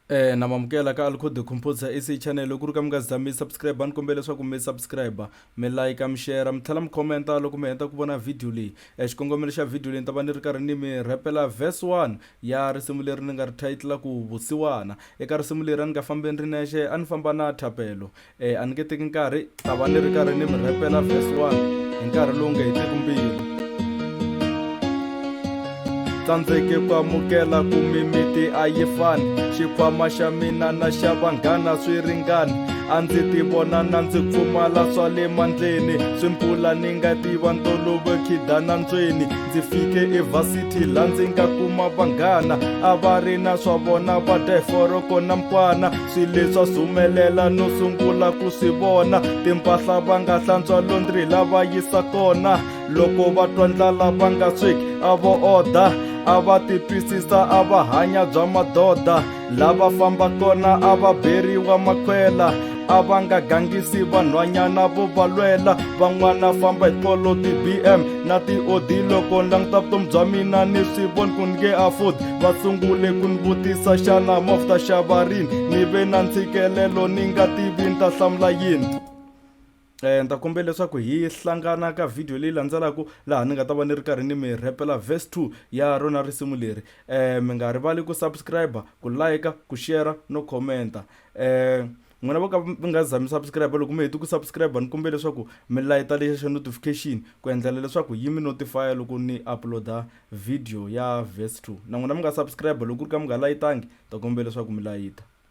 namamukela ka Alcode Composer AC channel loko ri ka mi nga za mi subscribe ni kombela leswaku mi subscribe mi like mi share mi tlhela mi commenta loko mi heta ku vona video leyi xikongomelo xa video leyi ni ta va ni ri karhi ni mi rapela verse 1 ya risimu leri ni nga ri title ku vusiwana eka risimu leri a ni nga fambi ni ri nexe a ni famba na thapelo a ni nge teki nkarhi ta va ni ri karhi ni mi rapela verse 1 hi nkarhi lowu nga heteki mbilu tsandzeke ku amukela ku mimiti a yi fani xikhwama xa mina na xa vanghana swi ringani a ndzi ti vona na ndzi pfumala swa le mandleni swi mpfula ni nga tiva ntolovelo danantsweni ndzi fike evhasiti la ndzi nga kuma vanghana a va ri na swa vona va deforoko na mpwana swilo swa humelela no sungula ku swi vona timpahla va nga hlantswa laundry lava yisa kona loko va twa ndlala va nga sweki a vo order a va titwisisa a va hanya bya madoda lava famba kona a va beriwa makhwela a va nga gangisi vanhwanyana vo va lwela van'wana famba hi polo ti-BM na ti-Audi loko ni languta vutomi bya mina ni swi voni ku ni nge afford va sungule ku ni vutisa xana movha ta xava rini ni ve na ntshikelelo ni nga tivi ni ta hlamula yini ni ta kombela leswaku hi hlangana ka video leyi landzelaka laha ni nga ta va ni ri karhi ni mi rapela verse 2 ya rona risimu leri mi nga rivali ku subscribe ku like ku share no commenta n'wina vo ka mi nga za mi subscribe loko mi heti ku subscribe ni kombela leswaku mi layita lexa xa notification ku endlela leswaku yi mi notify loko ni uploada video ya verse 2 na n'wina mi nga subscribe loko ri ka mi nga layitangi ta kombela leswaku mi layita